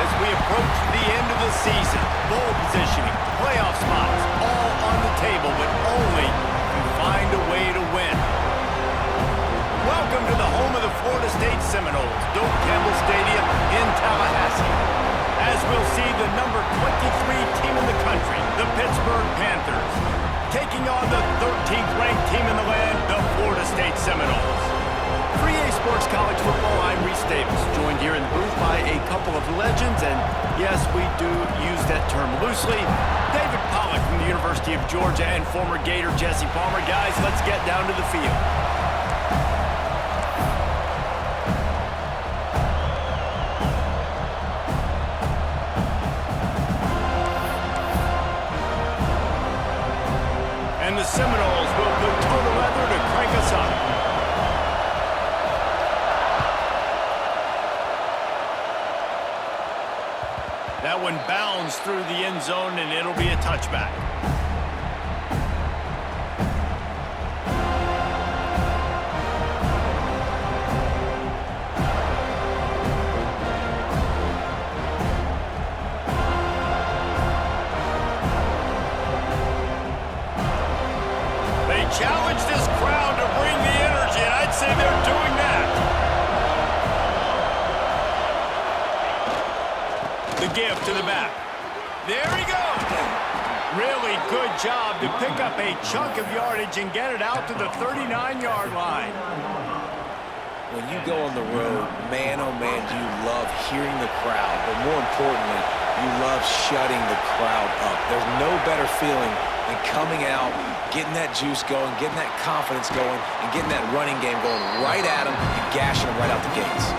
as we approach the end of the season. Bowl positioning, playoff spots, all on the table, but only if you find a way to win. Welcome to the home of the Florida State Seminoles, Doak Campbell Stadium in Tallahassee. As we'll see the number 23 team in the country, the Pittsburgh Panthers, taking on the 13th ranked team in the land, the Florida State Seminoles. For EA Sports College Football, I'm Reese Davis, joined here in the booth by a couple of legends, and yes, we do use that term loosely. David Pollack from the University of Georgia and former Gator Jesse Palmer. Guys, let's get down to the field. And the Seminoles will put toe to leather to crank us up. That one bounds through the end zone, and it'll be a touchback. They challenge this crowd to bring the energy, and I'd say they're doing that. The give to the back. There he goes. Really good job to pick up a chunk of yardage and get it out to the 39-yard line. When you go on the road, man, oh man, do you love hearing the crowd. But more importantly, you love shutting the crowd up. There's no better feeling than coming out, getting that juice going, getting that confidence going, and getting that running game going right at them and gashing them right out the gates.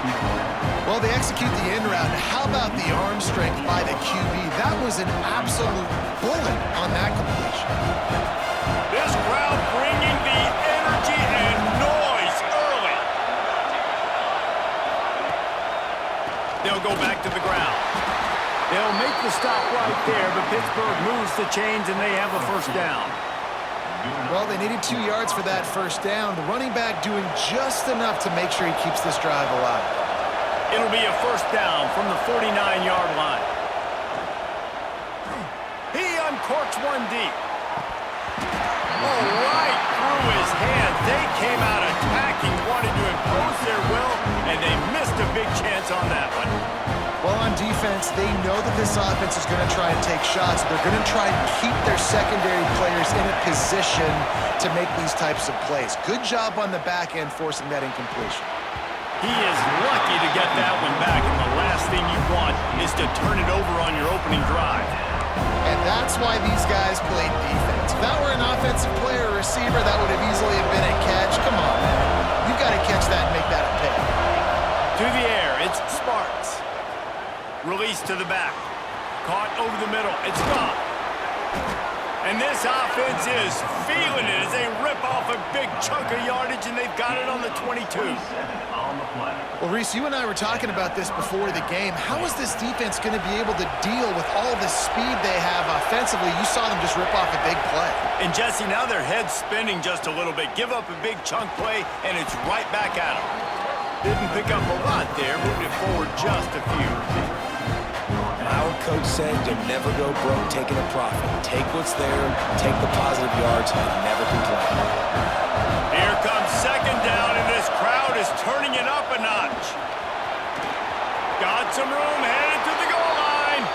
Well, they execute the end route. How about the arm strength by the QB? That was an absolute bullet on that completion. This crowd bringing the energy and noise early. They'll go back to the ground. They'll make the stop right there, but Pittsburgh moves the chains and they have a first down. Well, they needed 2 yards for that first down. The running back doing just enough to make sure he keeps this drive alive. It'll be a first down from the 49-yard line. He uncorks one deep. Oh, right through his hand. They came out attacking, wanted to impose their will, and they missed a big chance on that one. Well, on defense, they know that this offense is going to try and take shots. They're going to try and keep their secondary players in a position to make these types of plays. Good job on the back end forcing that incompletion. He is lucky to get that one back, and the last thing you want is to turn it over on your opening drive. And that's why these guys played defense. If that were an offensive player or receiver, that would have easily have been a catch. Come on, man. You got to catch that and make that a pick. To the air, it's Sparks. Release to the back. Caught over the middle. It's gone. And this offense is feeling it as they rip off a big chunk of yardage, and they've got it on the 22. Well, Reese, you and I were talking about this before the game. How is this defense going to be able to deal with all the speed they have offensively? You saw them just rip off a big play. And, Jesse, now their head's spinning just a little bit. Give up a big chunk play, and it's right back at them. Didn't pick up a lot there, moved it forward just a few. Our coach said you'll never go broke taking a profit. Take what's there, take the positive yards, and never complain. Here comes second down, and this crowd is turning it up a notch. Got some room, headed to the goal line,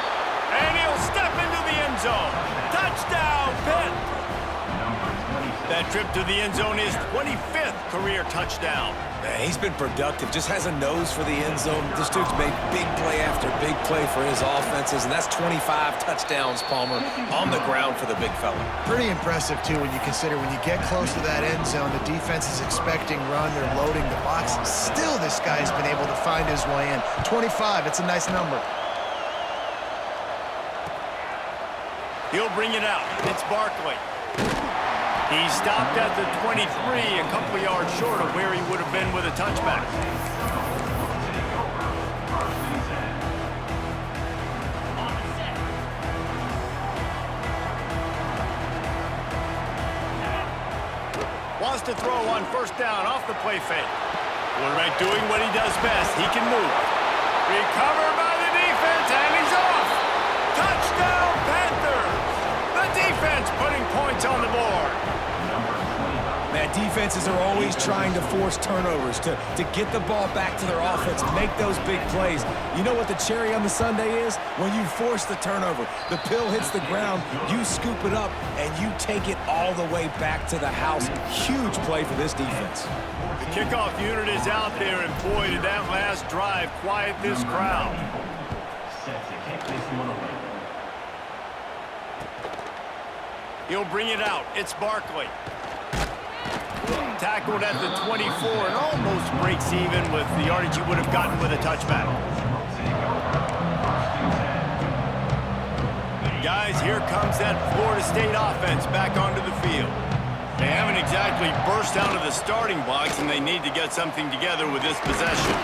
and he'll step into the end zone. Touchdown, Pitt! That trip to the end zone is 25th career touchdown. He's been productive, just has a nose for the end zone. This dude's made big play after big play for his offenses, and that's 25 touchdowns, Palmer, on the ground for the big fella. Pretty impressive, too, when you consider when you get close to that end zone, the defense is expecting run, they're loading the box. Still, this guy's been able to find his way in. 25, it's a nice number. He'll bring it out. It's Barkley. He stopped at the 23, a couple of yards short of where he would have been with a touchback. Wants to throw on first down off the play fake. Quarterback doing what he does best. He can move. Recovered by the defense. defense putting points on the board. Man, defenses are always trying to force turnovers, to get the ball back to their offense, make those big plays. You know what the cherry on the sundae is? When you force the turnover, the pill hits the ground, you scoop it up, and you take it all the way back to the house. Huge play for this defense. The kickoff unit is out there, and boy, did that last drive quiet this crowd. He'll bring it out. It's Barkley. Tackled at the 24 and almost breaks even with the yardage he would have gotten with a touchback. Guys, here comes that Florida State offense back onto the field. They haven't exactly burst out of the starting blocks, and they need to get something together with this possession.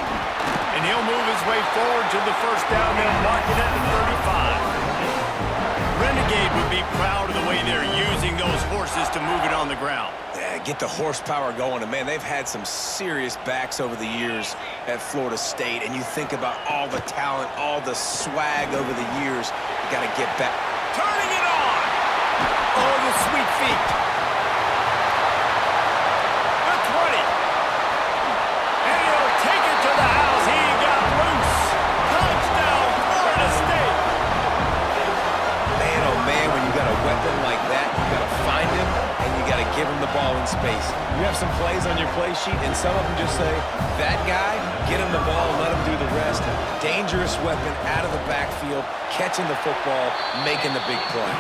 And he'll move his way forward to the first down and mark it at the 35. Renegade would be proud of the way they're using those horses to move it on the ground. Yeah, get the horsepower going. And, man, they've had some serious backs over the years at Florida State. And you think about all the talent, all the swag over the years. You got to get back. Turning it on! Oh, the sweet feet. The 20. And he'll take it to the house. He got loose. Touchdown, Florida State. Man, oh, man, when you got a weapon like that, you got to find him, and you got to give him the ball in space. You have some plays on your play sheet, and some of them just say, that guy, get him the ball and let him do the rest. Dangerous weapon out of the backfield, catching the football, making the big play.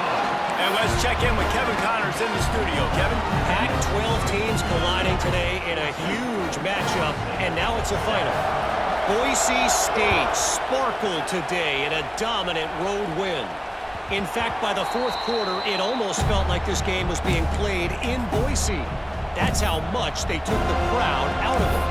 And let's check in with Kevin Connors in the studio. Kevin? Pac-12 teams colliding today in a huge matchup, and now it's a final. Boise State sparkled today in a dominant road win. In fact, by the fourth quarter, it almost felt like this game was being played in Boise. That's how much they took the crowd out of it.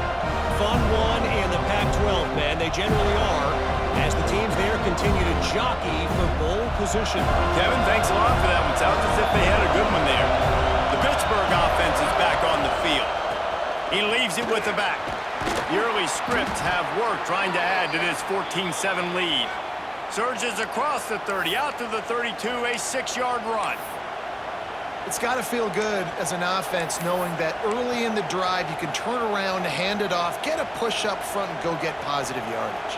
Fun one in the Pac-12, man. They generally are, as the teams there continue to jockey for bowl position. Kevin, thanks a lot for that one. Sounds as if they had a good one there. The Pittsburgh offense is back on the field. He leaves it with the back. The early scripts have worked trying to add to this 14-7 lead. Surges across the 30, out to the 32, a 6-yard run. It's got to feel good as an offense knowing that early in the drive you can turn around, hand it off, get a push up front, and go get positive yardage.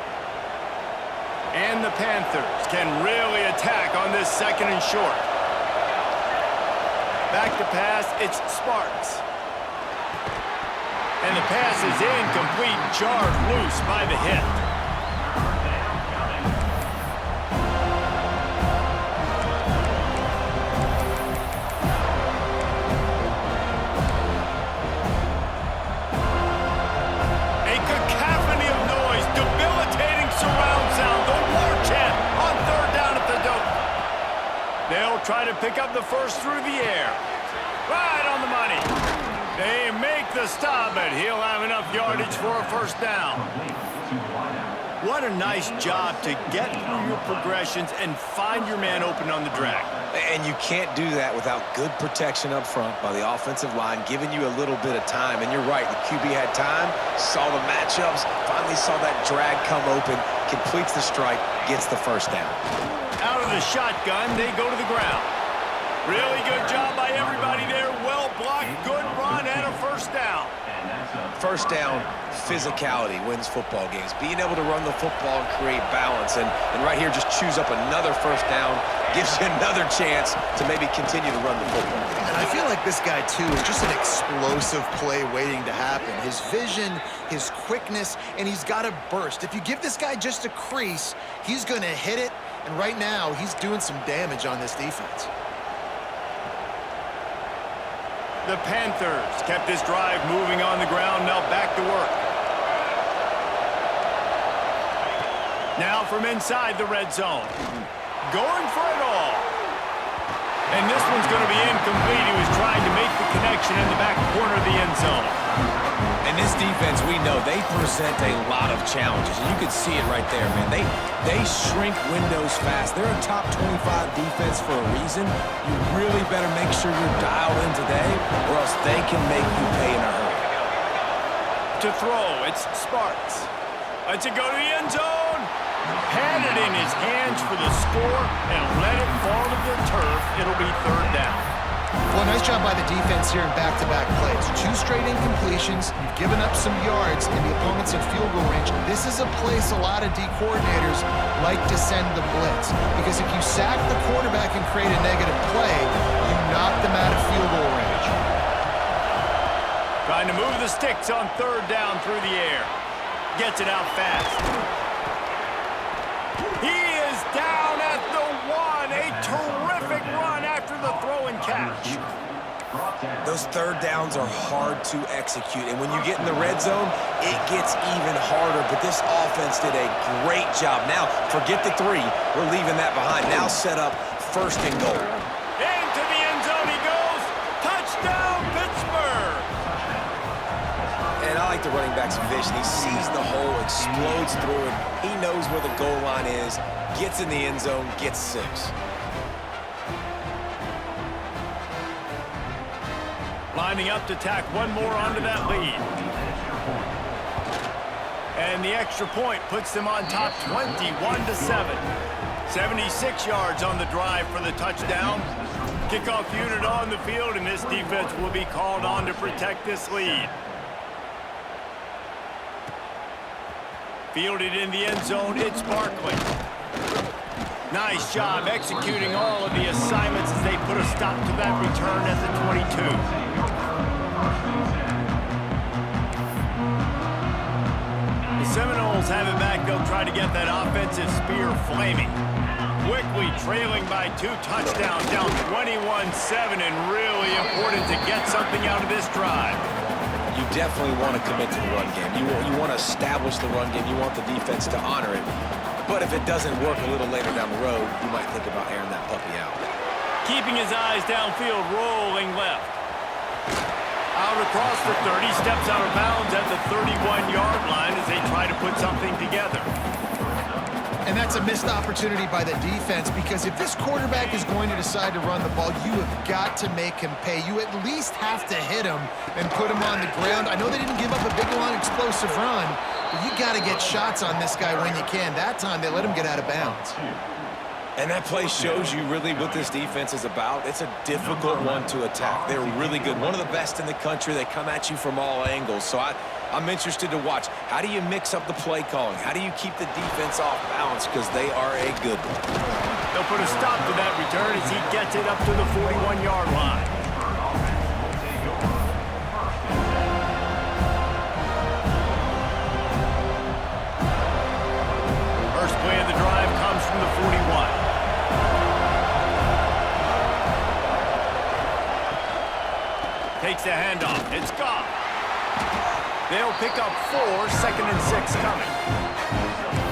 And the Panthers can really attack on this second and short. Back to pass, it's Sparks. And the pass is incomplete, jarred loose by the hit. They'll try to pick up the first through the air. Right on the money. They make the stop, but he'll have enough yardage for a first down. What a nice job to get through your progressions and find your man open on the drag. And you can't do that without good protection up front by the offensive line, giving you a little bit of time. And you're right, the QB had time, saw the matchups, finally saw that drag come open, completes the strike, gets the first down. Out of the shotgun, they go to the ground. Really good job by everybody there. Well blocked, good run, and a first down. First down, physicality wins football games. Being able to run the football and create balance. And right here, just choose up another first down, gives you another chance to maybe continue to run the football. And I feel like this guy, too, is just an explosive play waiting to happen. His vision, his quickness, and he's got a burst. If you give this guy just a crease, he's going to hit it. And right now, he's doing some damage on this defense. The Panthers kept this drive moving on the ground, now back to work. Now from inside the red zone. Going for it all. And this one's going to be incomplete. He was trying to make the connection in the back corner of the end zone. And this defense, we know, they present a lot of challenges. And you can see it right there, man. They shrink windows fast. They're a top 25 defense for a reason. You really better make sure you're dialed in today, or else they can make you pay in a hurry. To throw, it's Sparks. Lets it go to the end zone. Had it in his hands for the score and let it fall to the turf. It'll be third down. Well, nice job by the defense here in back-to-back plays. 2 straight incompletions. You've given up some yards, and the opponent's in field goal range. This is a place a lot of D coordinators like to send the blitz, because if you sack the quarterback and create a negative play, you knock them out of field goal range. Trying to move the sticks on third down through the air. Gets it out fast. He is down at the 1. A terrific run after the throw and catch. Those third downs are hard to execute, and when you get in the red zone, it gets even harder. But this offense did a great job. Now, forget the 3. We're leaving that behind. Now set up first and goal. Into the end zone he goes. Touchdown, Pittsburgh. And I like the running back's vision. He sees the hole, explodes through it. He knows where the goal line is, gets in the end zone, gets 6. Lining up to tack one more onto that lead. And the extra point puts them on top 21-7. 76 yards on the drive for the touchdown. Kickoff unit on the field, and this defense will be called on to protect this lead. Fielded in the end zone, it's Barkley. Nice job executing all of the assignments as they put a stop to that return at the 22. The Seminoles have it back. They'll try to get that offensive spear flaming. Quickly trailing by 2 touchdowns, down 21-7, and really important to get something out of this drive. You definitely want to commit to the run game. You want to establish the run game. You want the defense to honor it. But if it doesn't work a little later down the road, you might think about airing that puppy out. Keeping his eyes downfield, rolling left. Out across the 30, steps out of bounds at the 31-yard line as they try to put something together. And that's a missed opportunity by the defense, because if this quarterback is going to decide to run the ball, you have got to make him pay. You at least have to hit him and put him on the ground. I know they didn't give up a big, long, explosive run, but you got to get shots on this guy when you can. That time, they let him get out of bounds. And that play shows you really what this defense is about. It's a difficult one to attack. They're really good. One of the best in the country. They come at you from all angles. So I'm interested to watch. How do you mix up the play calling? How do you keep the defense off balance? Because they are a good one. They'll put a stop to that return as he gets it up to the 41-yard line. First play of the drive comes from the 41. Takes the handoff. It's gone. They'll pick up 4, 2nd and 6 coming.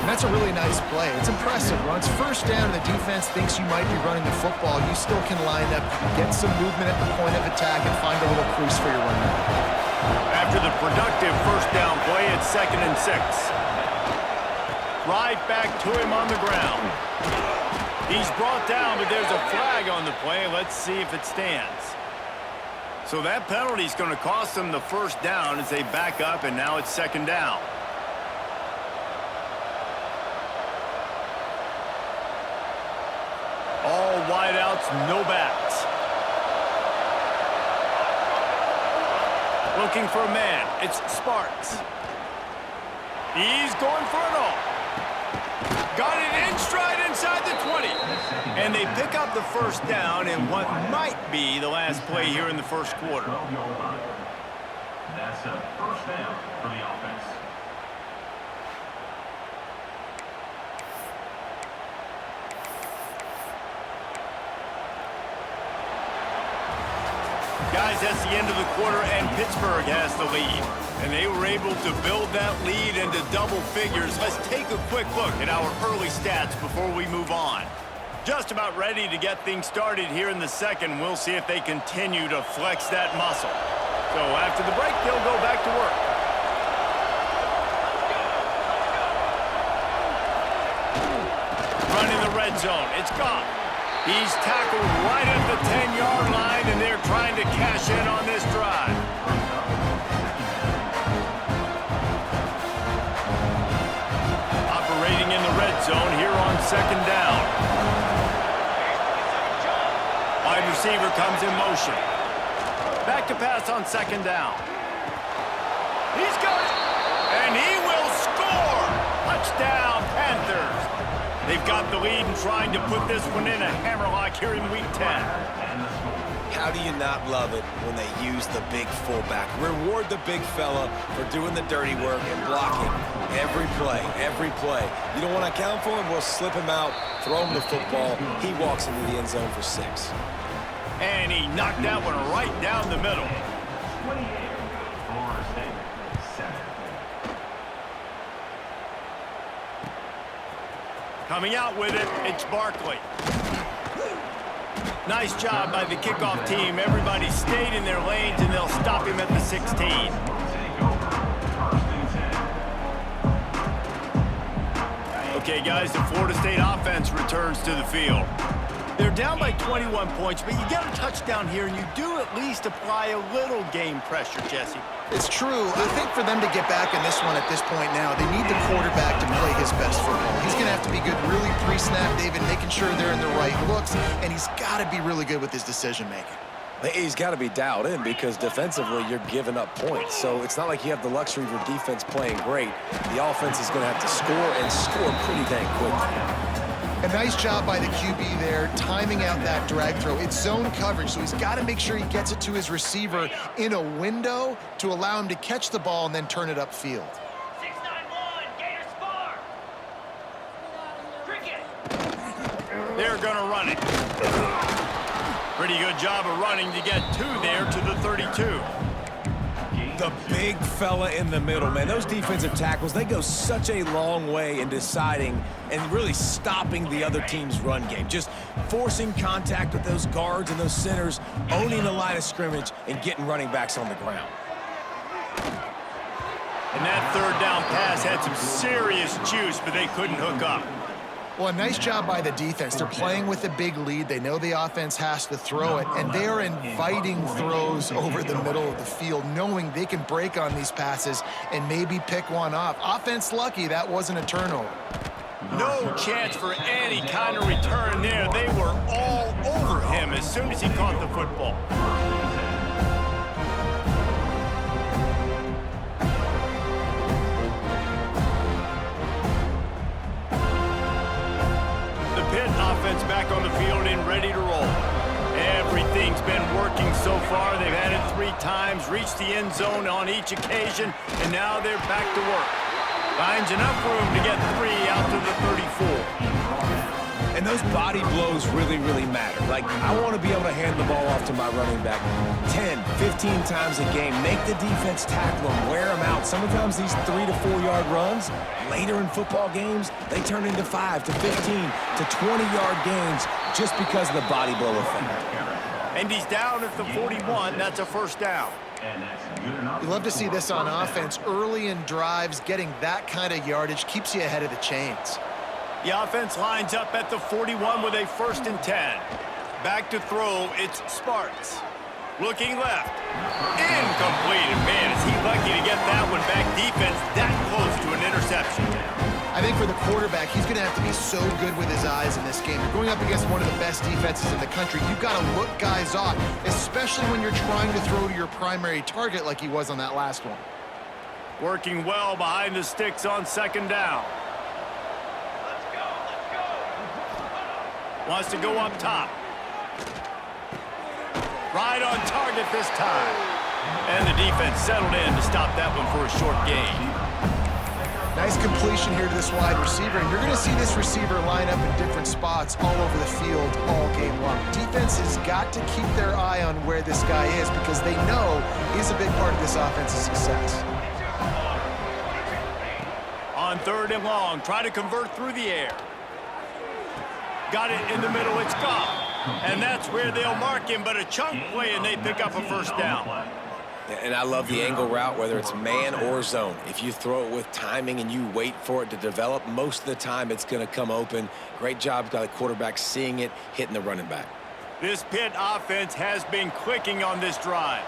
And that's a really nice play. It's impressive. Once first down and the defense thinks you might be running the football, you still can line up, get some movement at the point of attack, and find a little crease for your running back. After the productive first down play, it's 2nd and 6. Right back to him on the ground. He's brought down, but there's a flag on the play. Let's see if it stands. So that penalty is going to cost them the first down as they back up, and now it's 2nd down. All wideouts, no backs. Looking for a man. It's Sparks. He's going for it all. Got it in stride inside the 20. And they pick up the first down in what might be the last play here in the first quarter. That's a first down for the offense. Guys, that's the end of the quarter, and Pittsburgh has the lead. And they were able to build that lead into double figures. Let's take a quick look at our early stats before we move on. Just about ready to get things started here in the second. We'll see if they continue to flex that muscle. So after the break, they'll go back to work. Run in the red zone. It's gone. He's tackled right at the 10-yard line, and they're trying to cash in on this drive. Operating in the red zone. second down. Wide receiver comes in motion. Back to pass on second down. He's got it. And he will score. Touchdown, Panthers. They've got the lead and trying to put this one in a hammerlock here in Week 10. How do you not love it when they use the big fullback? Reward the big fella for doing the dirty work and blocking every play, every play. You don't want to account for him? We'll slip him out, throw him the football. He walks into the end zone for 6. And he knocked that one right down the middle. 28, Florida State, 7. Coming out with it, it's Barkley. Nice job by the kickoff team. Everybody stayed in their lanes, and they'll stop him at the 16. Take over, 1st and 10. Okay, guys, the Florida State offense returns to the field. They're down by 21 points, but you get a touchdown here, and you do at least apply a little game pressure, Jesse. It's true. I think for them to get back in this one at this point now, they need the quarterback to play his best football. He's going to have to be good really pre-snap, David, making sure they're in the right looks, and he's got to be really good with his decision-making. He's got to be dialed in because defensively you're giving up points. So it's not like you have the luxury of your defense playing great. The offense is going to have to score and score pretty dang quickly. A nice job by the QB there, timing out that drag throw. It's zone coverage, so he's got to make sure he gets it to his receiver in a window to allow him to catch the ball and then turn it upfield. 691, Gators far. Cricket. They're going to run it. Pretty good job of running to get 2 there to the 32. The big fella in the middle, man. Those defensive tackles, they go such a long way in deciding and really stopping the other team's run game. Just forcing contact with those guards and those centers, owning the line of scrimmage, and getting running backs on the ground. And that third down pass had some serious juice, but they couldn't hook up. Well, a nice job by the defense. They're playing with a big lead. They know the offense has to throw it, and they are inviting throws over the middle of the field, knowing they can break on these passes and maybe pick one off. Offense lucky, that wasn't a turnover. No chance for any kind of return there. They were all over him as soon as he caught the football. Pitt offense back on the field and ready to roll. Everything's been working so far. They've had it 3 times, reached the end zone on each occasion, and now they're back to work. Finds enough room to get 3 out to the 34. And those body blows really, really matter. Like, I want to be able to hand the ball off to my running back 10, 15 times a game. Make the defense tackle them, wear them out. Sometimes these 3 to 4 yard runs, later in football games, they turn into 5 to 15 to 20-yard gains just because of the body blow effect. And he's down at the 41. That's a first down. You love to see this on offense. Early in drives, getting that kind of yardage keeps you ahead of the chains. The offense lines up at the 41 with a 1st and 10. Back to throw, it's Sparks. Looking left. Incomplete. And man, is he lucky to get that one back. Defense that close to an interception. I think for the quarterback, he's going to have to be so good with his eyes in this game. You're going up against one of the best defenses in the country. You've got to look guys off, especially when you're trying to throw to your primary target like he was on that last one. Working well behind the sticks on second down. Wants to go up top. Right on target this time. And the defense settled in to stop that one for a short gain. Nice completion here to this wide receiver, and you're going to see this receiver line up in different spots all over the field all game long. Defense has got to keep their eye on where this guy is because they know he's a big part of this offense's success. On 3rd and long, try to convert through the air. Got it in the middle, it's gone. And that's where they'll mark him, but a chunk play and they pick up a first down. And I love the angle route, whether it's man or zone. If you throw it with timing and you wait for it to develop, most of the time it's going to come open. Great job by the quarterback seeing it, hitting the running back. This Pitt offense has been clicking on this drive.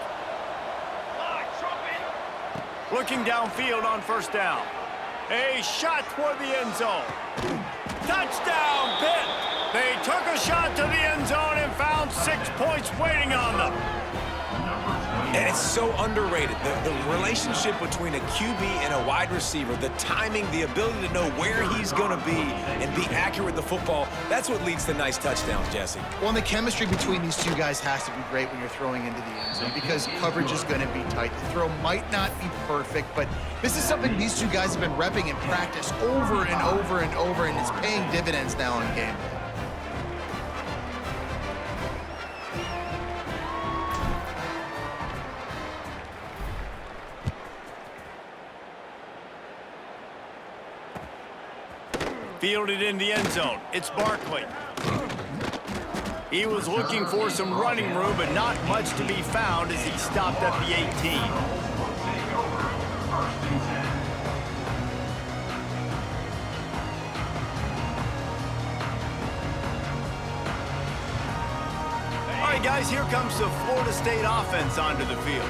Looking downfield on first down. A shot toward the end zone. Touchdown, Pitt! They took a shot to the end zone and found 6 points waiting on them. And it's so underrated. The relationship between a QB and a wide receiver, the timing, the ability to know where he's going to be and be accurate with the football, that's what leads to nice touchdowns, Jesse. Well, and the chemistry between these two guys has to be great when you're throwing into the end zone because coverage is going to be tight. The throw might not be perfect, but this is something these two guys have been repping in practice over and over and over, and it's paying dividends now on game day. Fielded in the end zone. It's Barkley. He was looking for some running room, but not much to be found as he stopped at the 18. All right, guys, here comes the Florida State offense onto the field.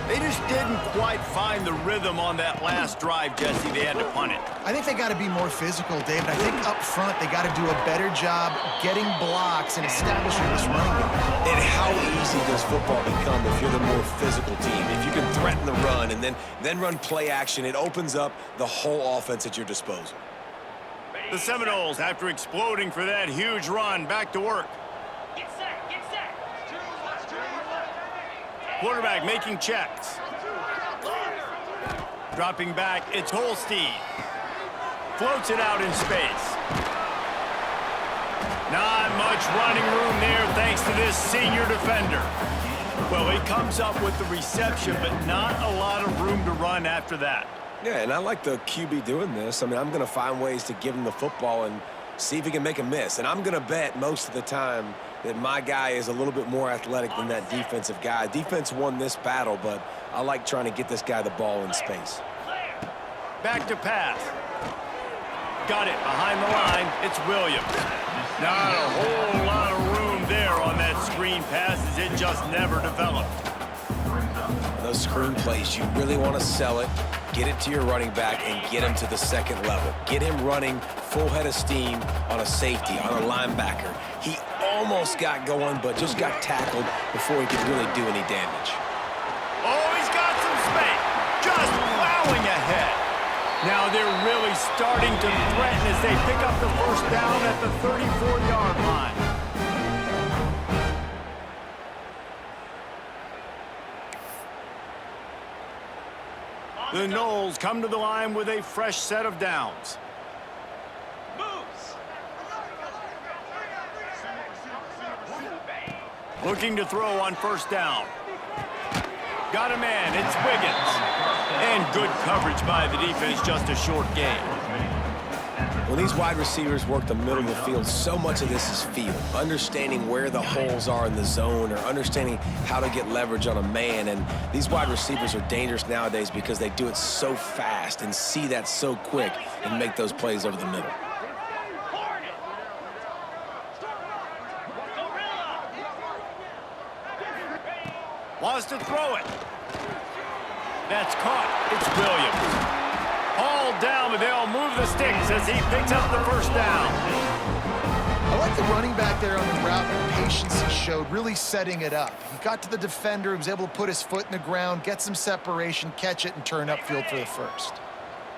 They just didn't quite find the rhythm on that last drive, Jesse. They had to punt it. I think they got to be more physical, David. I think up front they got to do a better job getting blocks and establishing this running game. And how easy does football become if you're the more physical team? If you can threaten the run and then run play action, it opens up the whole offense at your disposal. The Seminoles, after exploding for that huge run, back to work. Get set, get set. Quarterback making checks. Dropping back, it's Holstein. Floats it out in space. Not much running room there thanks to this senior defender. Well, he comes up with the reception, but not a lot of room to run after that. Yeah, and I like the QB doing this. I mean, I'm going to find ways to give him the football and see if he can make a miss. And I'm going to bet most of the time that my guy is a little bit more athletic than that defensive guy. Defense won this battle, but I like trying to get this guy the ball in space. Back to pass. Got it behind the line. It's Williams. Not a whole lot of room there on that screen pass as it just never developed. Those screen plays, you really want to sell it, get it to your running back, and get him to the second level. Get him running full head of steam on a safety, on a linebacker. He almost got going, but just got tackled before he could really do any damage. Oh, he's got some space. Just plowing ahead. Now they're really starting to threaten as they pick up the first down at the 34-yard line. The Noles come to the line with a fresh set of downs. Looking to throw on first down. Got a man, it's Wiggins. And good coverage by the defense, just a short gain. When these wide receivers work the middle of the field, so much of this is feel. Understanding where the holes are in the zone or understanding how to get leverage on a man. And these wide receivers are dangerous nowadays because they do it so fast and see that so quick and make those plays over the middle. Wants to throw it. That's caught. It's Williams. Hauled down, but they'll move the sticks as he picks up the first down. I like the running back there on the route and the patience he showed, really setting it up. He got to the defender, he was able to put his foot in the ground, get some separation, catch it, and turn upfield for the first.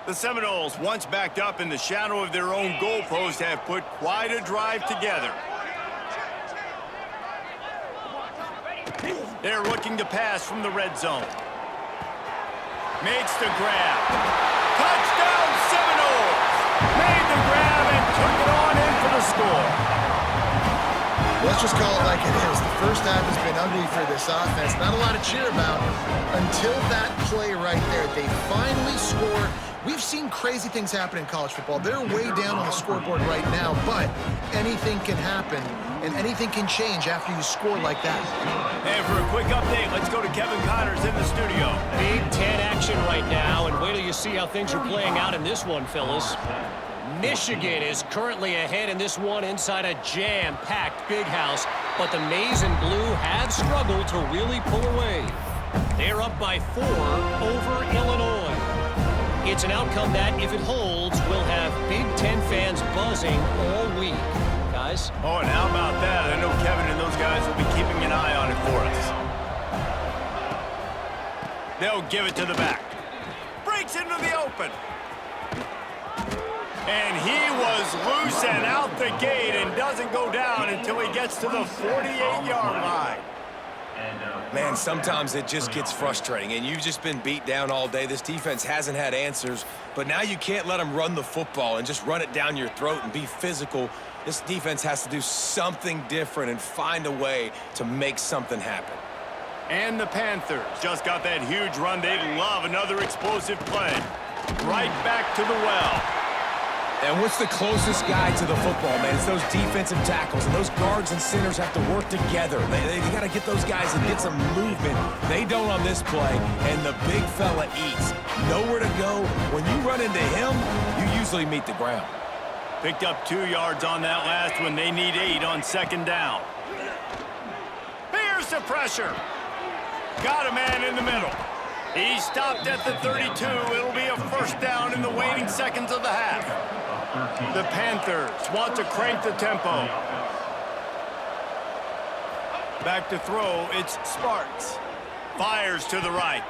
The Seminoles, once backed up in the shadow of their own goalpost, have put quite a drive together. They're looking to pass from the red zone. Makes the grab. Touchdown Seminoles! Made the grab and took it on in for the score. Let's just call it like it is. The first half has been ugly for this offense. Not a lot to cheer about until that play right there. They finally score. We've seen crazy things happen in college football. They're way down on the scoreboard right now, but anything can happen, and anything can change after you score like that. And for a quick update, let's go to Kevin Connors in the studio. Big Ten action right now, and wait till you see how things are playing out in this one, fellas. Michigan is currently ahead in this one inside a jam-packed Big House, but the Maize and Blue have struggled to really pull away. They're up by 4 over Illinois. It's an outcome that, if it holds, will have Big Ten fans buzzing all week. Guys? Oh, and how about that? I know Kevin and those guys will be keeping an eye on it for us. They'll give it to the back. Breaks into the open. And he was loose and out the gate and doesn't go down until he gets to the 48-yard line. Man, sometimes it just gets frustrating, and you've just been beat down all day. This defense hasn't had answers, but now you can't let them run the football and just run it down your throat and be physical. This defense has to do something different and find a way to make something happen. And the Panthers just got that huge run. They love another explosive play. Right back to the well. And what's the closest guy to the football, man? It's those defensive tackles, and those guards and centers have to work together. They got to get those guys and get some movement. They don't on this play, and the big fella eats. Nowhere to go. When you run into him, you usually meet the ground. Picked up 2 yards on that last one. They need 8 on second down. Here's the pressure. Got a man in the middle. He stopped at the 32. It'll be a first down in the waning seconds of the half. The Panthers want to crank the tempo. Back to throw, it's Sparks. Fires to the right.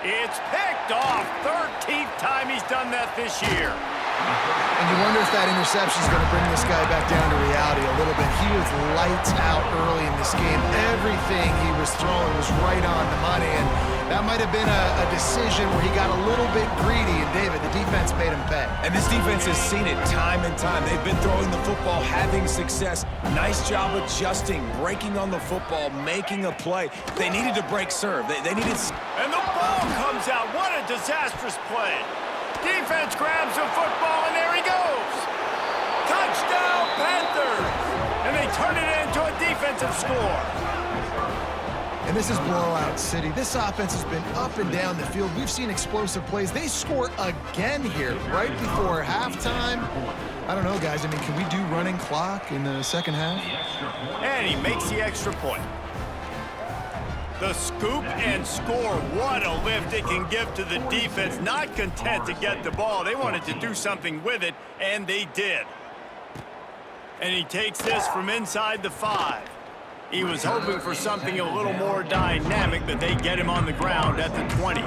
It's picked off. 13th time he's done that this year. And you wonder if that interception is going to bring this guy back down to reality a little bit. He was lights out early in this game. Everything he was throwing was right on the money, and that might have been a decision where he got a little bit greedy, and David, the defense made him pay. And this defense has seen it time and time. They've been throwing the football, having success. Nice job adjusting, breaking on the football, making a play. They needed to break serve. They needed... And the ball comes out. What a disastrous play. Defense grabs the football, and there he goes. Touchdown, Panthers! And they turn it into a defensive score. And this is blowout city. This offense has been up and down the field. We've seen explosive plays. They score again here right before halftime. I don't know, guys. I mean, can we do running clock in the second half? And he makes the extra point. The scoop and score. What a lift it can give to the defense. Not content to get the ball. They wanted to do something with it, and they did. And he takes this from inside the 5. He was hoping for something a little more dynamic, but they get him on the ground at the 20.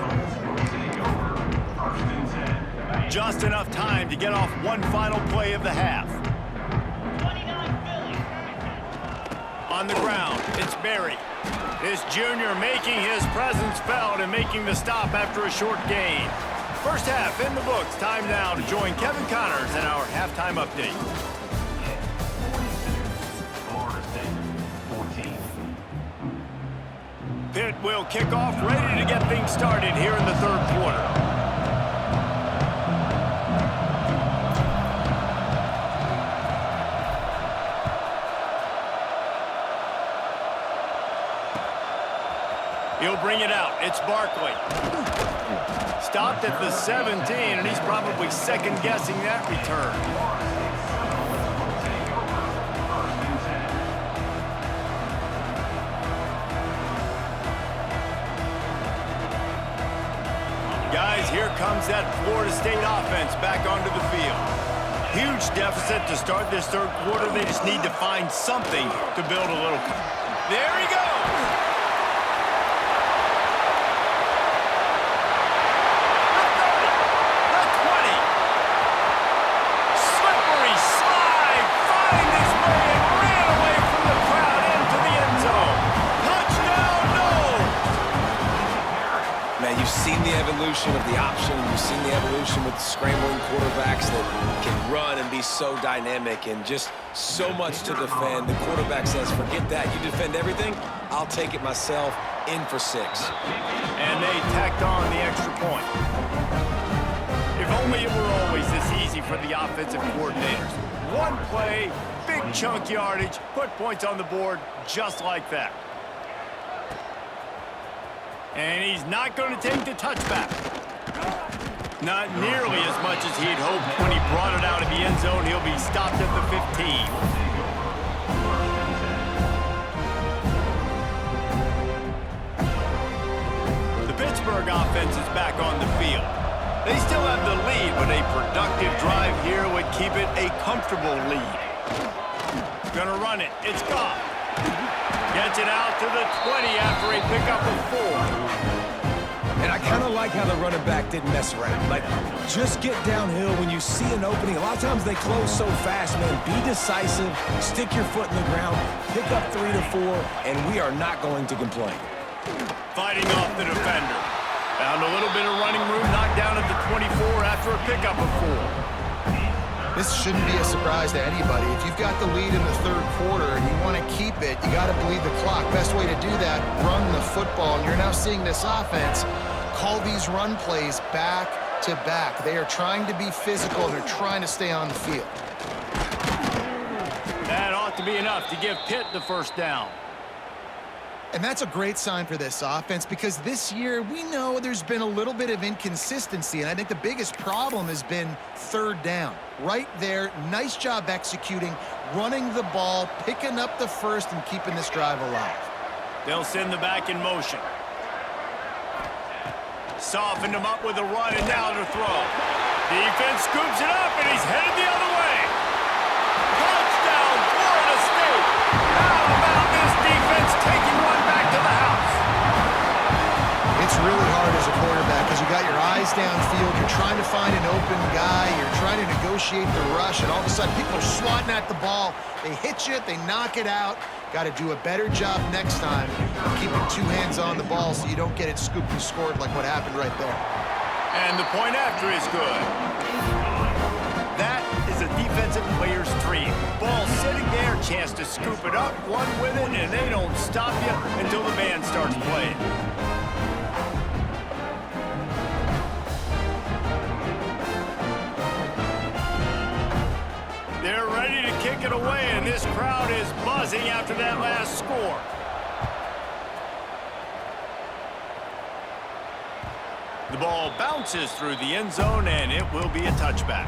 Just enough time to get off one final play of the half. On the ground, it's Berry. This junior making his presence felt and making the stop after a short gain. First half in the books. Time now to join Kevin Connors in our halftime update. Pitt will kick off, ready to get things started here in the third quarter. He'll bring it out. It's Barkley. Stopped at the 17, and he's probably second-guessing that return. Guys, here comes that Florida State offense back onto the field. Huge deficit to start this third quarter. They just need to find something to build a little. There he goes. You've seen the evolution of the option. You've seen the evolution with scrambling quarterbacks that can run and be so dynamic and just so much to defend. The quarterback says, forget that. You defend everything, I'll take it myself. In for 6. And they tacked on the extra point. If only it were always this easy for the offensive coordinators. One play, big chunk yardage, put points on the board just like that. And he's not going to take the touchback. Not nearly as much as he'd hoped when he brought it out of the end zone. He'll be stopped at the 15. The Pittsburgh offense is back on the field. They still have the lead, but a productive drive here would keep it a comfortable lead. Gonna run it. It's gone. Gets it out to the 20 after a pickup of 4. And I kind of like how the running back didn't mess around. Like, just get downhill when you see an opening. A lot of times they close so fast, man. Be decisive, stick your foot in the ground, pick up 3 to 4, and we are not going to complain. Fighting off the defender. Found a little bit of running room, knocked down at the 24 after a pickup of 4. This shouldn't be a surprise to anybody. If you've got the lead in the third quarter and you want to keep it, you got to bleed the clock. Best way to do that, run the football. And you're now seeing this offense call these run plays back to back. They are trying to be physical, and they're trying to stay on the field. That ought to be enough to give Pitt the first down. And that's a great sign for this offense, because this year we know there's been a little bit of inconsistency, and I think the biggest problem has been third down. Right there, nice job executing, running the ball, picking up the first, and keeping this drive alive. They'll send the back in motion. Softened him up with a run, and now to throw. Defense scoops it up, and he's headed the other way. Touchdown, Florida State. How about this defense taking one back to the house? It's really hard as a quarterback because you got your eyes downfield, you're trying to find an open guy, you're trying to negotiate the rush, and all of a sudden people are swatting at the ball. They hit you, they knock it out. Got to do a better job next time of keeping 2 hands on the ball so you don't get it scooped and scored like what happened right there. And the point after is good. That is a defensive player's dream. Ball sitting there, chance to scoop it up, run with it, and they don't stop you until the band starts playing. They're ready to kick it away, and this crowd is buzzing after that last score. The ball bounces through the end zone, and it will be a touchback.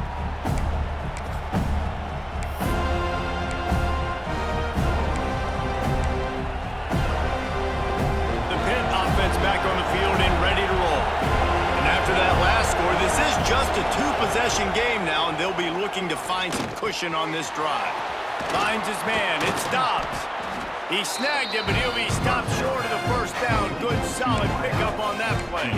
The Pitt offense back on the field and ready to roll. And after that last score, this is just a 2-possession game now, and they'll be looking to find some cushion on this drive. Finds his man. It stops. He snagged it, but he'll be stopped short of the first down. Good, solid pickup on that play.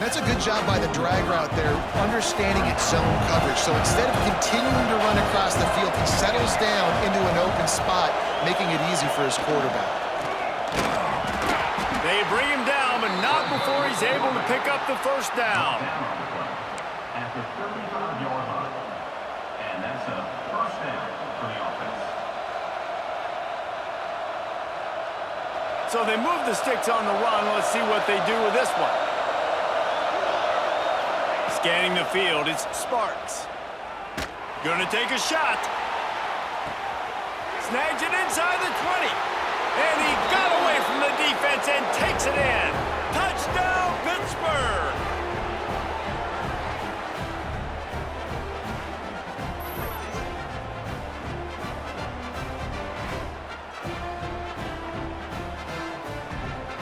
That's a good job by the drag route there, understanding its zone coverage. So instead of continuing to run across the field, he settles down into an open spot, making it easy for his quarterback. They bring him down, but not before he's able to pick up the first down. At the 35-yard line. And that's a first down for the offense. So they move the sticks on the run. Let's see what they do with this one. Scanning the field, it's Sparks. Gonna take a shot. Snags it inside the 20. And he got away from the defense and takes it in. Touchdown, Pittsburgh!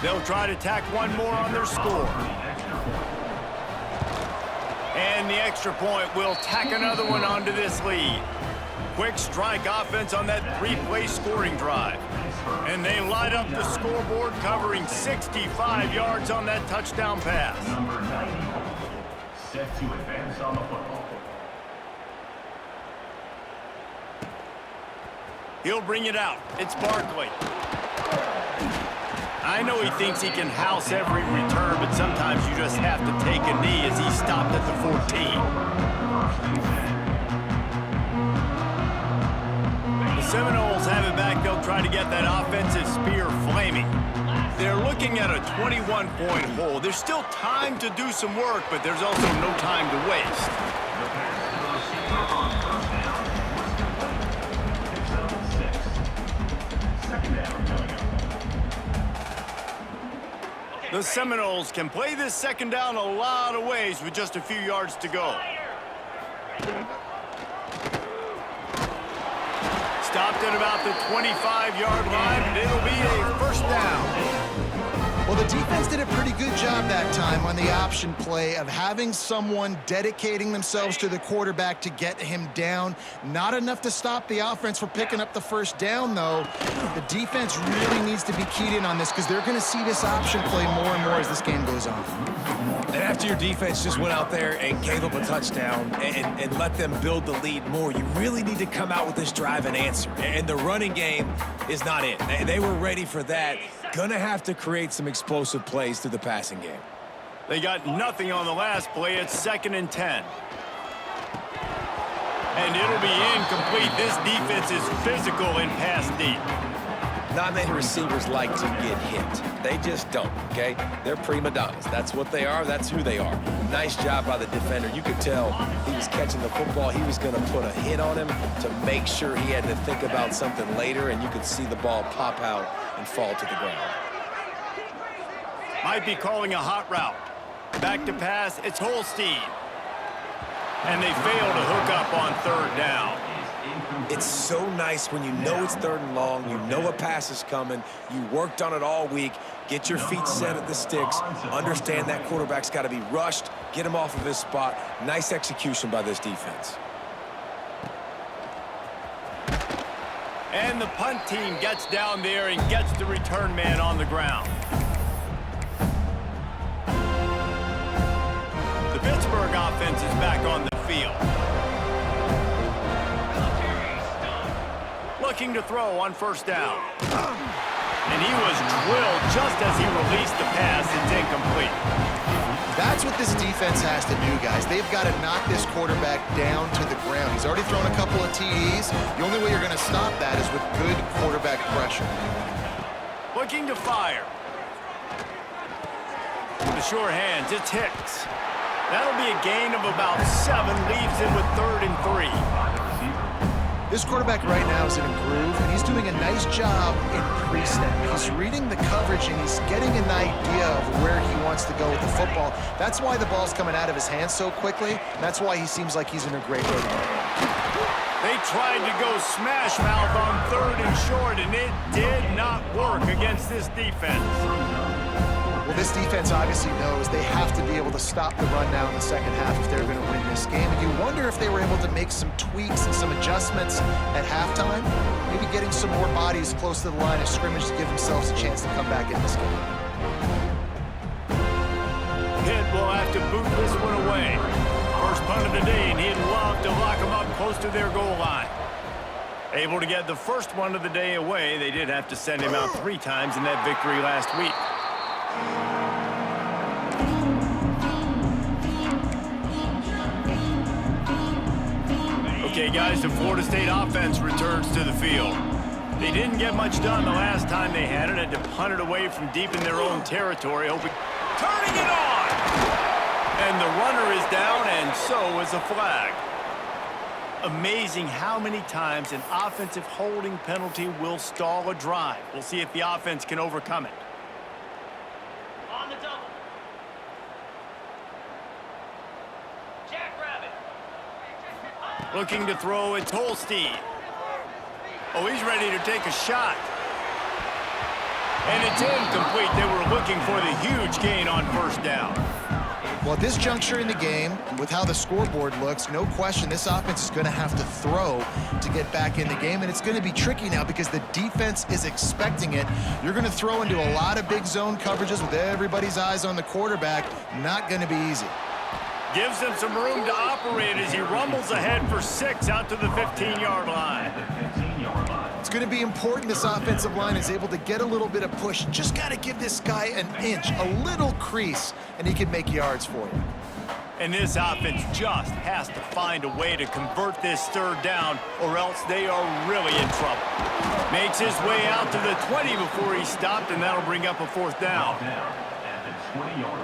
They'll try to tack one more on their score. And the extra point will tack another one onto this lead. Quick strike offense on that 3-play scoring drive. And they light up the scoreboard, covering 65 yards on that touchdown pass. Number 94, set to advance on the football. He'll bring it out. It's Barkley. I know he thinks he can house every return, but sometimes you just have to take a knee as he stopped at the 14. The Seminoles have it back. They'll try to get that offensive spear flaming. They're looking at a 21-point hole. There's still time to do some work, but there's also no time to waste. The Seminoles can play this second down a lot of ways with just a few yards to go. Stopped at about the 25-yard line, and it'll be a first down. Well, the defense did a pretty good job that time on the option play of having someone dedicating themselves to the quarterback to get him down. Not enough to stop the offense from picking up the first down, though. The defense really needs to be keyed in on this because they're going to see this option play more and more as this game goes on. And after your defense just went out there and gave up a touchdown and let them build the lead more, you really need to come out with this drive and answer. And the running game is not it. They were ready for that. Gonna have to create some explosive plays through the passing game. They got nothing on the last play. It's 2nd and 10. And it'll be incomplete. This defense is physical and pass deep. Not many receivers like to get hit. They just don't, okay? They're prima donnas. That's what they are. That's who they are. Nice job by the defender. You could tell he was catching the football. He was going to put a hit on him to make sure he had to think about something later, and you could see the ball pop out and fall to the ground. Might be calling a hot route. Back to pass. It's Holstein. And they fail to hook up on 3rd down. It's so nice when you know it's 3rd and long, you know a pass is coming, you worked on it all week, get your feet set at the sticks, understand that quarterback's got to be rushed, get him off of his spot. Nice execution by this defense. And the punt team gets down there and gets the return man on the ground. The Pittsburgh offense is back on the field. Looking to throw on 1st down. And he was drilled just as he released the pass. It's incomplete. That's what this defense has to do, guys. They've got to knock this quarterback down to the ground. He's already thrown a couple of TDs. The only way you're going to stop that is with good quarterback pressure. Looking to fire. With the sure hands, it's Hicks. That'll be a gain of about 7. Leaves him with 3rd and 3. This quarterback right now is in a groove, and he's doing a nice job in pre-snap. He's reading the coverage, and he's getting an idea of where he wants to go with the football. That's why the ball's coming out of his hands so quickly, and that's why he seems like he's in a great way. They tried to go smash mouth on 3rd and short, and it did not work against this defense. Well, this defense obviously knows they have to be able to stop the run now in the second half if they're going to win this game. And you wonder if they were able to make some tweaks and some adjustments at halftime, maybe getting some more bodies close to the line of scrimmage to give themselves a chance to come back in this game. Pitt will have to boot this one away. First punt of the day, and he'd love to lock them up close to their goal line. Able to get the first one of the day away. They did have to send him out 3 times in that victory last week. Okay, guys, the Florida State offense returns to the field. They didn't get much done the last time they had it. Had to punt it away from deep in their own territory. Turning it on! And the runner is down, and so is a flag. Amazing how many times an offensive holding penalty will stall a drive. We'll see if the offense can overcome it. On the double. Jackrabbit. Looking to throw, it's Holstein. Oh, he's ready to take a shot. And it's incomplete. They were looking for the huge gain on 1st down. Well, at this juncture in the game, with how the scoreboard looks, no question this offense is going to have to throw to get back in the game, and it's going to be tricky now because the defense is expecting it. You're going to throw into a lot of big zone coverages with everybody's eyes on the quarterback. Not going to be easy. Gives him some room to operate as he rumbles ahead for 6 out to the 15-yard line. It's going to be important this offensive line is able to get a little bit of push. Just got to give this guy an inch, a little crease, and he can make yards for you. And this offense just has to find a way to convert this 3rd down, or else they are really in trouble. Makes his way out to the 20 before he stopped, and that'll bring up a 4th down.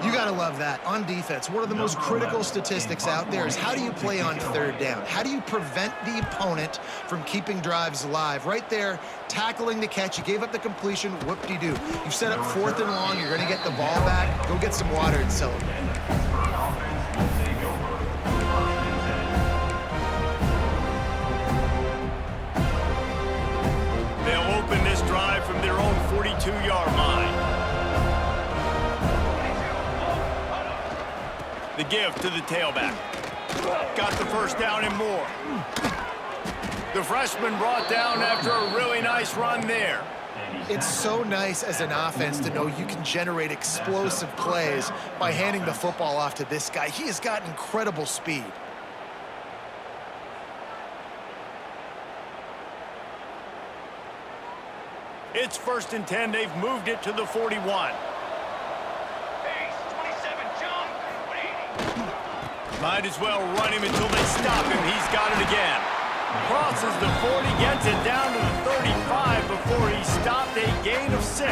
You got to love that. On defense, one of the most critical statistics out there is how do you play on 3rd down? How do you prevent the opponent from keeping drives alive? Right there, tackling the catch. You gave up the completion. Whoop-de-doo. You set up 4th and long. You're going to get the ball back. Go get some water and celebrate. They'll open this drive from their own 42-yard line. give to the tailback. Got the first down and more. The freshman brought down after a really nice run there. It's so nice as an offense to know you can generate explosive plays by handing the football off to this guy. He has got incredible speed. It's 1st and 10. They've moved it to the 41. Pace, 27, jump. 180. Might as well run him until they stop him. He's got it again. Crosses the 40, gets it down to the 35 before he stopped, a gain of 6.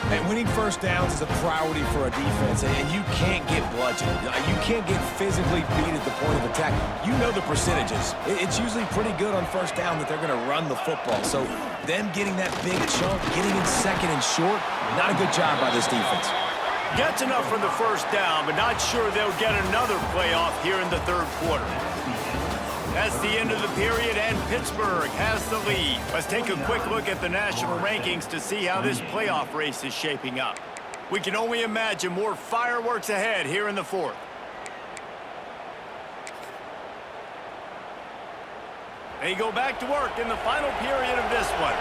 And winning first downs is a priority for a defense, and you can't get bludgeoned. You can't get physically beat at the point of attack. You know the percentages. It's usually pretty good on first down that they're going to run the football. So them getting that big chunk, getting in second and short, not a good job by this defense. Gets enough for the first down, but not sure they'll get another playoff here in the 3rd quarter. That's the end of the period, and Pittsburgh has the lead. Let's take a quick look at the national rankings to see how this playoff race is shaping up. We can only imagine more fireworks ahead here in the 4th. They go back to work in the final period of this one.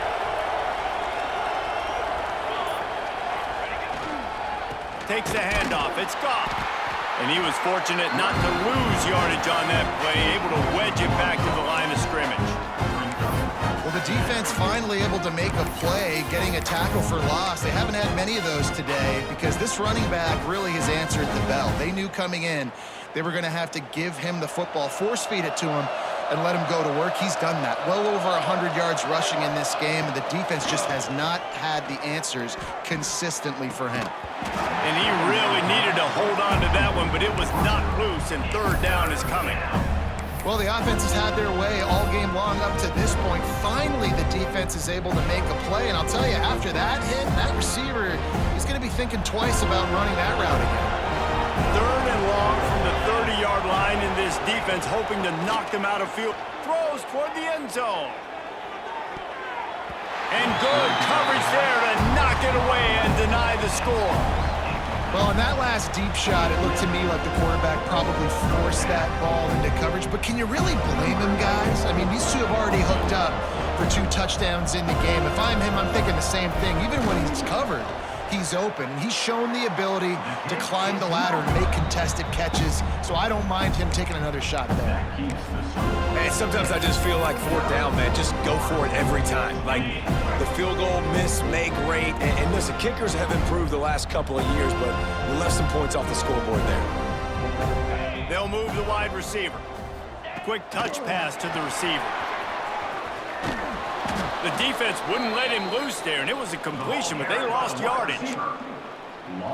Takes the handoff. It's Goff. And he was fortunate not to lose yardage on that play, able to wedge it back to the line of scrimmage. Well, the defense finally able to make a play, getting a tackle for loss. They haven't had many of those today because this running back really has answered the bell. They knew coming in they were going to have to give him the football, force feed it to him, and let him go to work. He's done that. Well over 100 yards rushing in this game, and the defense just has not had the answers consistently for him. And he really needed to hold on to that one, but it was not loose, and 3rd down is coming. Well, the offense has had their way all game long up to this point. Finally, the defense is able to make a play, and I'll tell you, after that hit, that receiver, he's going to be thinking twice about running that route again. 3rd and long from the 30-yard line, in this defense hoping to knock them out of field. Throws toward the end zone. And good coverage there to knock it away and deny the score. Well, in that last deep shot, it looked to me like the quarterback probably forced that ball into coverage. But can you really blame him, guys? I mean, these two have already hooked up for 2 touchdowns in the game. If I'm him, I'm thinking the same thing. Even when he's covered, he's open. And he's shown the ability to climb the ladder and make contested catches. So I don't mind him taking another shot there. And sometimes I just feel like 4th down, man, just go for it every time. Like the field goal miss, make rate. And listen, kickers have improved the last couple of years, but we left some points off the scoreboard there. They'll move the wide receiver. Quick touch pass to the receiver. The defense wouldn't let him loose there, and it was a completion, but they lost yardage.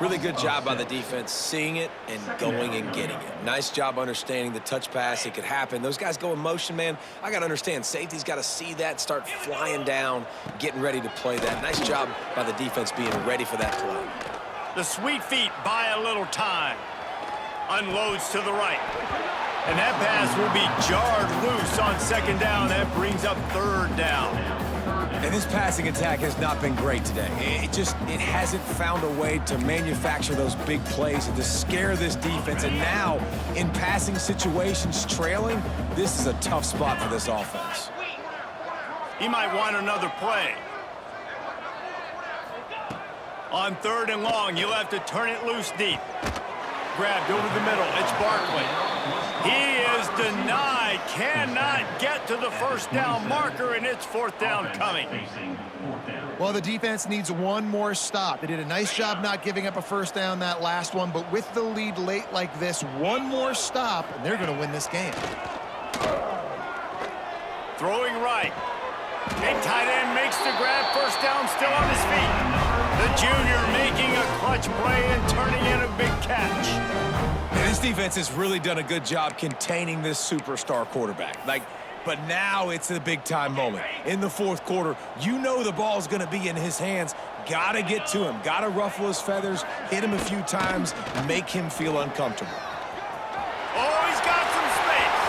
Really good job by the defense seeing it and going and getting it. Nice job understanding the touch pass. It could happen. Those guys go in motion, man. I got to understand, safety's got to see that, start flying down, getting ready to play that. Nice job by the defense being ready for that play. The sweet feet buy a little time. Unloads to the right. And that pass will be jarred loose on 2nd down. That brings up 3rd down. And this passing attack has not been great today. It hasn't found a way to manufacture those big plays and to scare this defense. And now, in passing situations, trailing, this is a tough spot for this offense. He might want another play. On 3rd and long, you'll have to turn it loose deep. Grabbed over the middle. It's Barkley. He is denied. Cannot get to the 1st down marker, and it's 4th down coming. Well, the defense needs one more stop. They did a nice job not giving up a 1st down that last one, but with the lead late like this, one more stop, and they're going to win this game. Throwing right. Big tight end makes the grab. 1st down, still on his feet. The junior making a clutch play and turning in a big catch. And this defense has really done a good job containing this superstar quarterback. But now it's a big-time moment. In the 4th quarter, you know the ball's going to be in his hands. Got to get to him. Got to ruffle his feathers, hit him a few times, make him feel uncomfortable. Oh, he's got some space.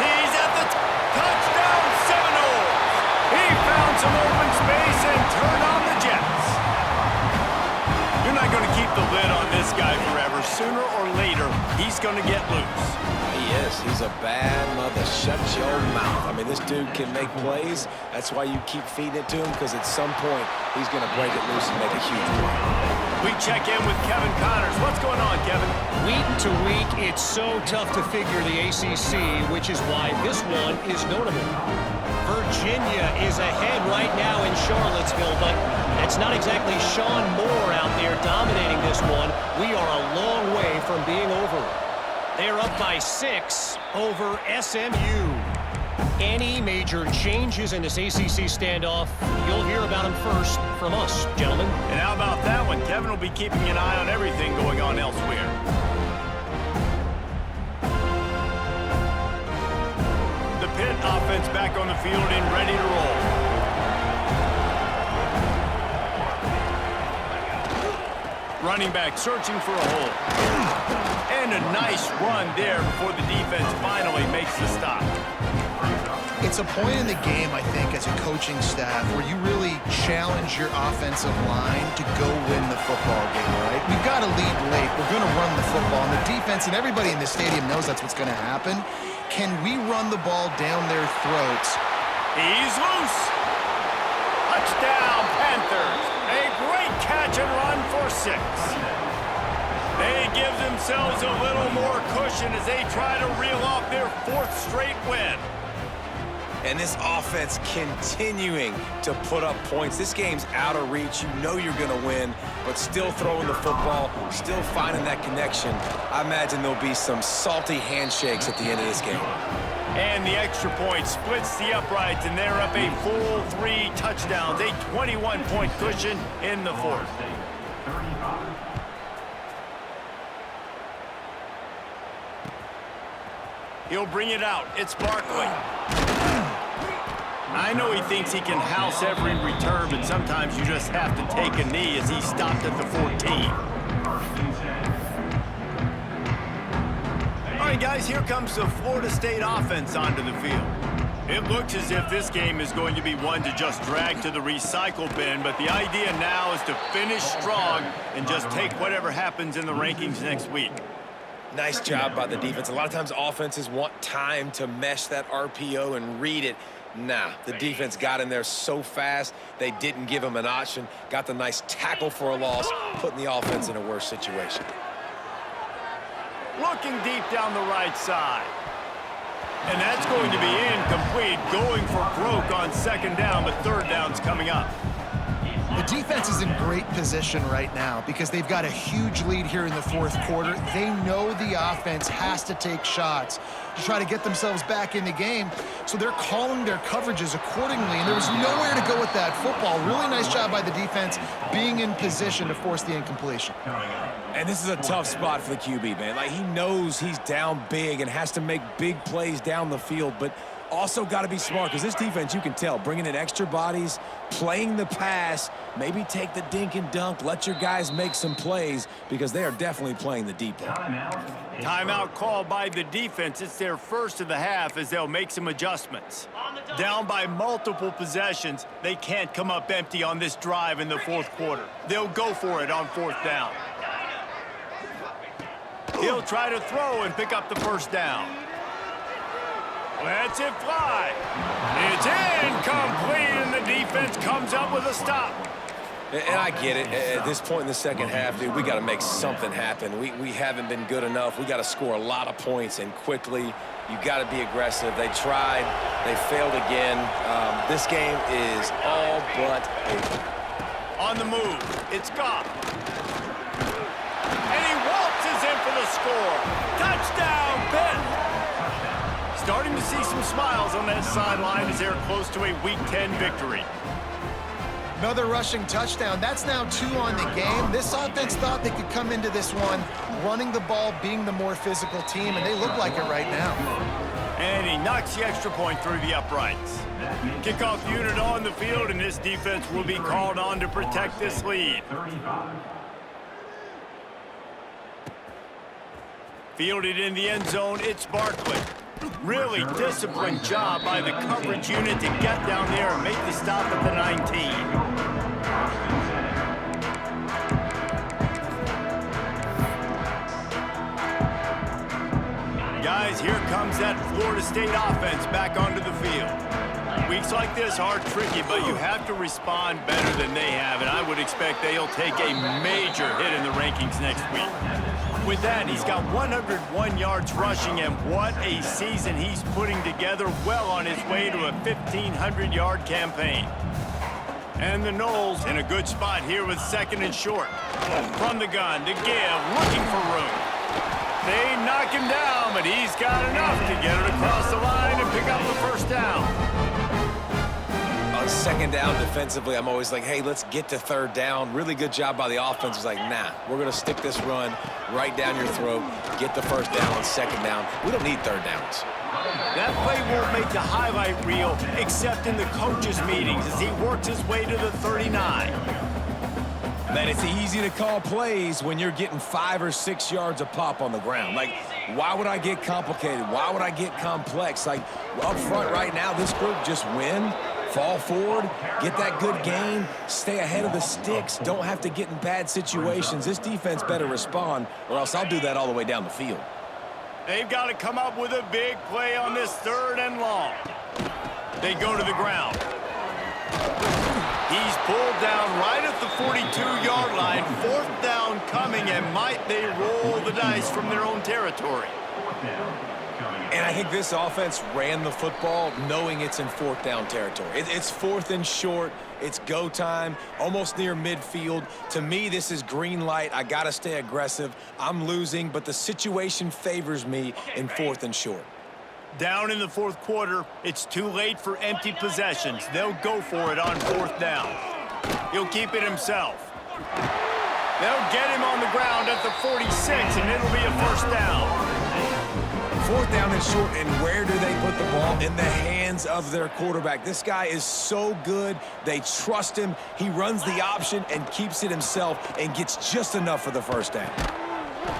He's at the touchdown Seminoles. He found some open space and turned on the Jets. You're not going to keep the lid He's going to get loose. He is. He's a bad mother. Shut your mouth. I mean, this dude can make plays. That's why you keep feeding it to him, because at some point, he's going to break it loose and make a huge play. We check in with Kevin Connors. What's going on, Kevin? Week to week, it's so tough to figure the ACC, which is why this one is notable. Virginia is ahead right now in Charlottesville, but that's not exactly Sean Moore out there dominating this one. We are a long way from being over. They're up by 6 over SMU. Any major changes in this ACC standoff, you'll hear about them first from us, gentlemen. And how about that one? Kevin will be keeping an eye on everything going on elsewhere. The Pitt offense back on the field and ready to roll. Running back searching for a hole. And a nice run there before the defense finally makes the stop. It's a point in the game, I think, as a coaching staff where you really challenge your offensive line to go win the football game, right? We've got to lead late. We're going to run the football. And the defense and everybody in the stadium knows that's what's going to happen. Can we run the ball down their throats? He's loose. Touchdown, Panthers. A great catch and run for 6. They give themselves a little more cushion as they try to reel off their 4th straight win. And this offense continuing to put up points. This game's out of reach. You know you're going to win, but still throwing the football, still finding that connection. I imagine there'll be some salty handshakes at the end of this game. And the extra point splits the uprights, and they're up a full 3 touchdowns, a 21-point cushion in the 4th. He'll bring it out. It's Barkley. I know he thinks he can house every return, but sometimes you just have to take a knee as he stopped at the 14. All right, guys, here comes the Florida State offense onto the field. It looks as if this game is going to be one to just drag to the recycle bin, but the idea now is to finish strong and just take whatever happens in the rankings next week. Nice job by the defense. A lot of times offenses want time to mesh that RPO and read it. Nah, the defense got in there so fast, they didn't give him an option. Got the nice tackle for a loss, putting the offense in a worse situation. Looking deep down the right side. And that's going to be incomplete, going for broke on 2nd down, but 3rd down's coming up. The defense is in great position right now because they've got a huge lead here in the 4th quarter. They know the offense has to take shots to try to get themselves back in the game, so they're calling their coverages accordingly, and there was nowhere to go with that football. Really nice job by the defense being in position to force the incompletion. And this is a tough spot for the QB, man. Like, he knows he's down big and has to make big plays down the field, but also got to be smart because this defense, you can tell, bringing in extra bodies, playing the pass, maybe take the dink and dunk, let your guys make some plays because they are definitely playing the deep ball. Timeout called by the defense. It's their first of the half as they'll make some adjustments. Down by multiple possessions, they can't come up empty on this drive in the 4th quarter. They'll go for it on 4th down. He'll try to throw and pick up the 1st down. Lets it fly. It's incomplete, and the defense comes up with a stop. And I get it. At this point in the 2nd half, dude, we got to make something happen. We haven't been good enough. We got to score a lot of points and quickly. You got to be aggressive. They tried. They failed again. This game is all but over. On the move, it's Goff. And he waltzes in for the score. Touchdown, Pitt. Starting to see some smiles on that sideline as they're close to a Week 10 victory. Another rushing touchdown. That's now 2 on the game. This offense thought they could come into this one running the ball, being the more physical team, and they look like it right now. And he knocks the extra point through the uprights. Kickoff unit on the field, and this defense will be called on to protect this lead. Fielded in the end zone, it's Barkley. Really disciplined job by the coverage unit to get down there and make the stop at the 19. as here comes that Florida State offense back onto the field. Weeks like this are tricky, but you have to respond better than they have, and I would expect they'll take a major hit in the rankings next week. With that, he's got 101 yards rushing, and what a season he's putting together, well on his way to a 1,500-yard campaign. And the Noles in a good spot here with second and short. From the gun to give, looking for room. They knock him down, but he's got enough to get it across the line and pick up the first down. On second down defensively, I'm always like, hey, let's get to third down. Really good job by the offense. It's like, nah, we're going to stick this run right down your throat, get the first down on second down. We don't need third downs. That play won't make the highlight reel except in the coaches' meetings as he works his way to the 39. Man, it's easy to call plays when you're getting 5 or 6 yards a pop on the ground. Like, why would I get complicated? Why would I get complex? Like, up front right now, this group just win, fall forward, get that good gain, stay ahead of the sticks, don't have to get in bad situations. This defense better respond, or else I'll do that all the way down the field. They've got to come up with a big play on this third and long. They go to the ground. He's pulled down right at the 42-yard line. Fourth down coming, and might they roll the dice from their own territory. And I think this offense ran the football knowing it's in fourth down territory. It's fourth and short. It's go time, almost near midfield. To me, this is green light. I got to stay aggressive. I'm losing, but the situation favors me in fourth and short. Down in the fourth quarter, it's too late for empty possessions. They'll go for it on fourth down. He'll keep it himself. They'll get him on the ground at the 46, and it'll be a first down. Fourth down and short, and where do they put the ball? In the hands of their quarterback. This guy is so good. They trust him. He runs the option and keeps it himself and gets just enough for the first down.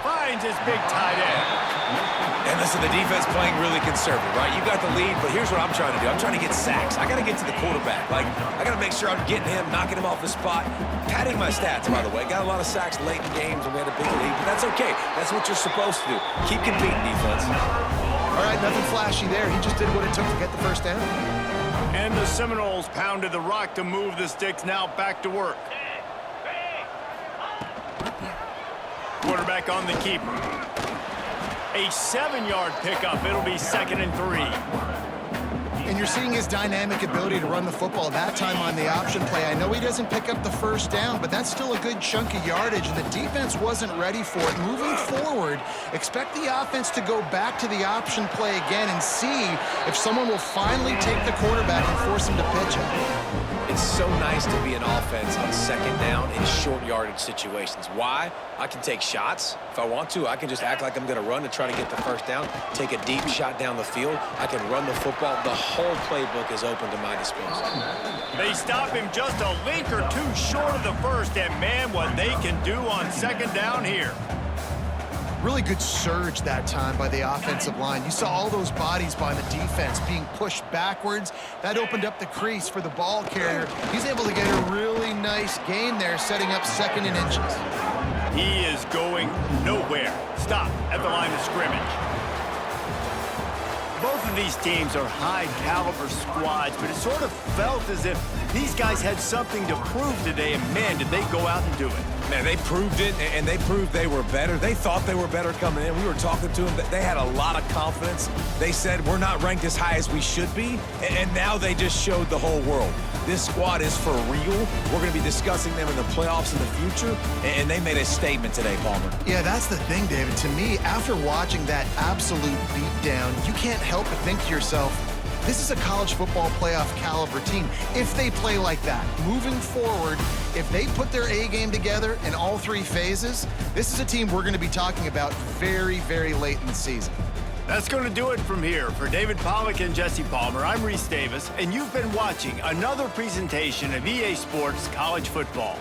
Finds his big tight end. And listen, the defense playing really conservative, right? You got the lead, but here's what I'm trying to do. I'm trying to get sacks. I got to get to the quarterback. Like, I got to make sure I'm getting him, knocking him off the spot. Padding my stats, by the way. Got a lot of sacks late in games when we had a big lead, but that's okay. That's what you're supposed to do. Keep competing, defense. All right, nothing flashy there. He just did what it took to get the first down. And the Seminoles pounded the rock to move the sticks. Now back to work. Quarterback on the keeper. A 7-yard pickup. It'll be 2nd and 3. And you're seeing his dynamic ability to run the football, that time on the option play. I know he doesn't pick up the first down, but that's still a good chunk of yardage, and the defense wasn't ready for it. Moving forward, expect the offense to go back to the option play again and see if someone will finally take the quarterback and force him to pitch it. It's so nice to be an offense on second down in short yardage situations. Why? I can take shots. If I want to, I can just act like I'm going to run to try to get the first down, take a deep shot down the field. I can run the football. The whole playbook is open to my disposal. They stop him just a link or two short of the first, and man, what they can do on second down here. Really good surge that time by the offensive line. You saw all those bodies by the defense being pushed backwards. That opened up the crease for the ball carrier. He's able to get a really nice gain there, setting up 2nd and inches. He is going nowhere. Stop at the line of scrimmage. Both of these teams are high-caliber squads, but it sort of felt as if these guys had something to prove today, and man, did they go out and do it. Man, they proved it, and they proved they were better. They thought they were better coming in. We were talking to them. They had a lot of confidence. They said, we're not ranked as high as we should be, and now they just showed the whole world. This squad is for real. We're going to be discussing them in the playoffs in the future, and they made a statement today, Palmer. Yeah, that's the thing, David. To me, after watching that absolute beatdown, you can't help but think to yourself, this is a college football playoff caliber team. If they play like that, moving forward, if they put their A game together in all 3 phases, this is a team we're going to be talking about very, very late in the season. That's going to do it from here. For David Pollack and Jesse Palmer, I'm Reese Davis, and you've been watching another presentation of EA Sports College Football.